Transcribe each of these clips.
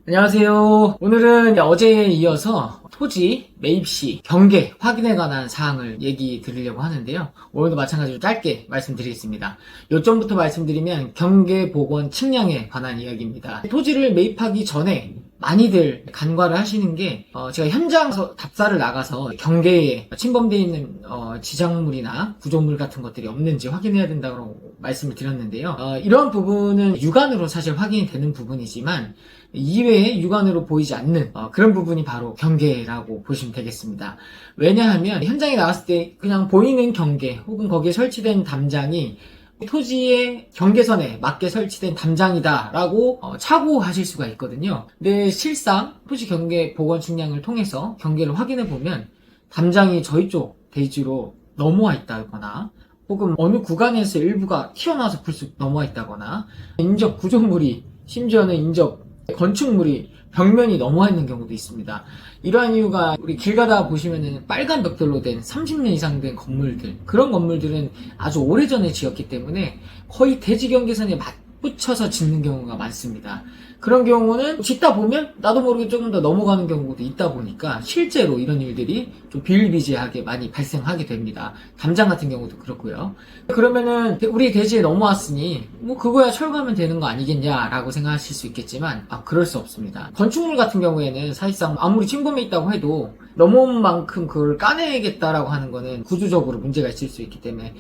안녕하세요. 오늘은 어제에 이어서 토지, 매입시, 경계 확인에 관한 사항을 얘기 드리려고 하는데요. 오늘도 마찬가지로 짧게 말씀드리겠습니다. 요점부터 말씀드리면 경계 복원 측량에 관한 이야기입니다. 토지를 매입하기 전에 많이들 간과를 하시는 게 제가 현장 답사를 나가서 경계에 침범되어 있는 지작물이나 구조물 같은 것들이 없는지 확인해야 된다고 말씀을 드렸는데요. 이런 부분은 육안으로 사실 확인이 되는 부분이지만 이외에 육안으로 보이지 않는 그런 부분이 바로 경계라고 보시면 되겠습니다. 왜냐하면 현장에 나갔을 때 그냥 보이는 경계 혹은 거기에 설치된 담장이 토지의 경계선에 맞게 설치된 담장이다 라고 착오하실 수가 있거든요. 근데 실상 토지 경계 복원 측량을 통해서 경계를 확인해 보면 담장이 저희 쪽 대지로 넘어와 있다거나 혹은 어느 구간에서 일부가 튀어나와서 불쑥 넘어와 있다거나 인접 구조물이 심지어는 인접 건축물이 벽면이 넘어와 있는 경우도 있습니다. 이러한 이유가 우리 길 가다 보시면은 빨간 벽돌로 된 30년 이상 된 건물들, 그런 건물들은 아주 오래전에 지었기 때문에 거의 대지 경계선에 맞붙여서 짓는 경우가 많습니다. 그런 경우는 짓다 보면 나도 모르게 조금 더 넘어가는 경우도 있다 보니까 실제로 이런 일들이 좀 비일비재하게 많이 발생하게 됩니다. 담장 같은 경우도 그렇고요. 그러면은 우리 대지에 넘어왔으니 뭐 그거야 철거하면 되는 거 아니겠냐라고 생각하실 수 있겠지만 그럴 수 없습니다. 건축물 같은 경우에는 사실상 아무리 침범해 있다고 해도 넘어온 만큼 그걸 까내겠다라고 하는 거는 구조적으로 문제가 있을 수 있기 때문에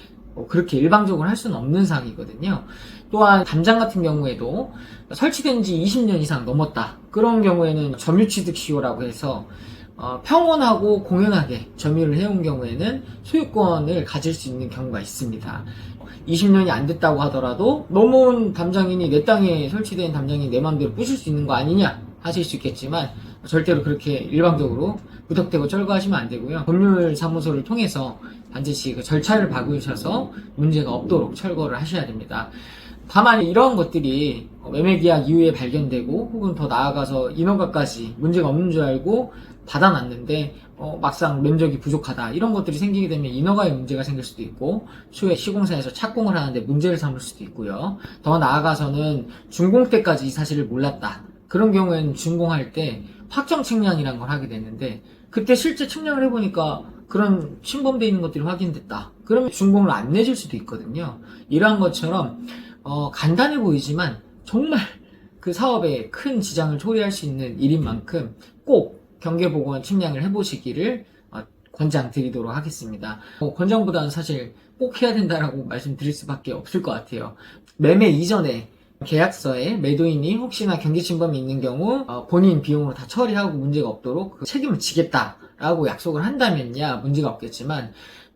그렇게 일방적으로 할 수는 없는 사항이거든요. 또한 담장 같은 경우에도 설치된 지 20년 이상 넘었다. 그런 경우에는 점유취득시효라고 해서 평온하고 공연하게 점유를 해온 경우에는 소유권을 가질 수 있는 경우가 있습니다. 20년이 안 됐다고 하더라도 넘어온 담장이니 내 땅에 설치된 담장이 내 마음대로 부실 수 있는 거 아니냐 하실 수 있겠지만 절대로 그렇게 일방적으로 무턱대고 철거하시면 안 되고요. 법률사무소를 통해서 반드시 그 절차를 밟으셔서 문제가 없도록 철거를 하셔야 됩니다. 다만 이러한 것들이 매매계약 이후에 발견되고 혹은 더 나아가서 인허가까지 문제가 없는 줄 알고 받아놨는데 막상 면적이 부족하다 이런 것들이 생기게 되면 인허가에 문제가 생길 수도 있고 추후에 시공사에서 착공을 하는데 문제를 삼을 수도 있고요. 더 나아가서는 준공 때까지 이 사실을 몰랐다. 그런 경우에는 준공할 때 확정 측량이라는 걸 하게 되는데 그때 실제 측량을 해보니까 그런 침범되어 있는 것들이 확인됐다. 그러면 준공을 안 내줄 수도 있거든요. 이러한 것처럼 간단해 보이지만 정말 그 사업에 큰 지장을 초래할 수 있는 일인 만큼 꼭 경계복원 측량을 해보시기를 권장드리도록 하겠습니다. 권장보다는 사실 꼭 해야 된다라고 말씀드릴 수밖에 없을 것 같아요. 매매 이전에 계약서에 매도인이 혹시나 경계침범이 있는 경우 본인 비용으로 다 처리하고 문제가 없도록 그 책임을 지겠다라고 약속을 한다면야 문제가 없겠지만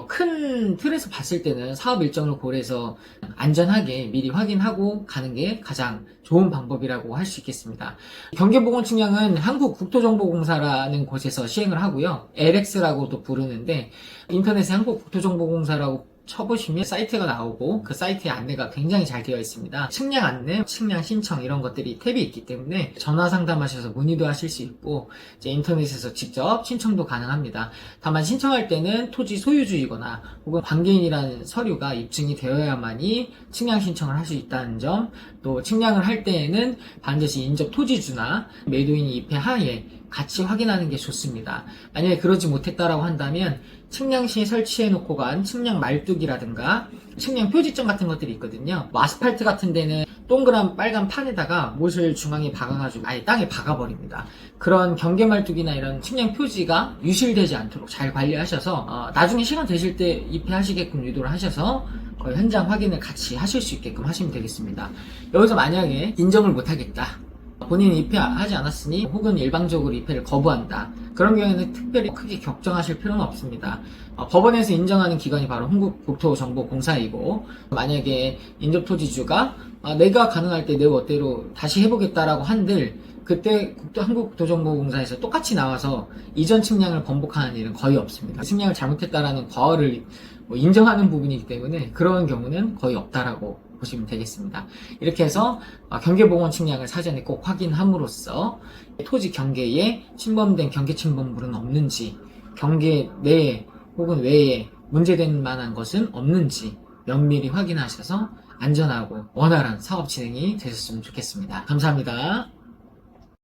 큰 틀에서 봤을 때는 사업 일정을 고려해서 안전하게 미리 확인하고 가는 게 가장 좋은 방법이라고 할 수 있겠습니다. 경계복원 측량은 한국국토정보공사라는 곳에서 시행을 하고요. LX라고도 부르는데 인터넷에 한국국토정보공사라고 쳐보시면 사이트가 나오고 그 사이트의 안내가 굉장히 잘 되어 있습니다. 측량 안내, 측량 신청 이런 것들이 탭이 있기 때문에 전화 상담하셔서 문의도 하실 수 있고 이제 인터넷에서 직접 신청도 가능합니다. 다만 신청할 때는 토지 소유주이거나 혹은 관계인이라는 서류가 입증이 되어야만이 측량 신청을 할 수 있다는 점, 또 측량을 할 때에는 반드시 인접 토지주나 매도인이 입회 하에 같이 확인하는 게 좋습니다. 만약에 그러지 못했다라고 한다면 측량 시 설치해놓고 간 측량 말뚝이라든가 측량 표지점 같은 것들이 있거든요. 뭐 아스팔트 같은 데는 동그란 빨간 판에다가 못을 중앙에 박아가지고 아예 땅에 박아버립니다. 그런 경계 말뚝이나 이런 측량 표지가 유실되지 않도록 잘 관리하셔서 나중에 시간 되실 때 입회하시게끔 유도를 하셔서 현장 확인을 같이 하실 수 있게끔 하시면 되겠습니다. 여기서 만약에 인정을 못하겠다, 본인이 입회하지 않았으니 혹은 일방적으로 입회를 거부한다, 그런 경우에는 특별히 크게 걱정하실 필요는 없습니다. 법원에서 인정하는 기관이 바로 한국국토정보공사이고 만약에 인접토지주가 내가 가능할 때 내 멋대로 다시 해보겠다라고 한들 그때 한국국토정보공사에서 똑같이 나와서 이전 측량을 번복하는 일은 거의 없습니다. 측량을 잘못했다라는 과언을 인정하는 부분이기 때문에 그런 경우는 거의 없다라고 보시면 되겠습니다. 이렇게 해서 경계복원 측량을 사전에 꼭 확인함으로써 토지 경계에 침범된 경계 침범물은 없는지, 경계 내에 혹은 외에 문제될 만한 것은 없는지 면밀히 확인하셔서 안전하고 원활한 사업 진행이 되셨으면 좋겠습니다. 감사합니다.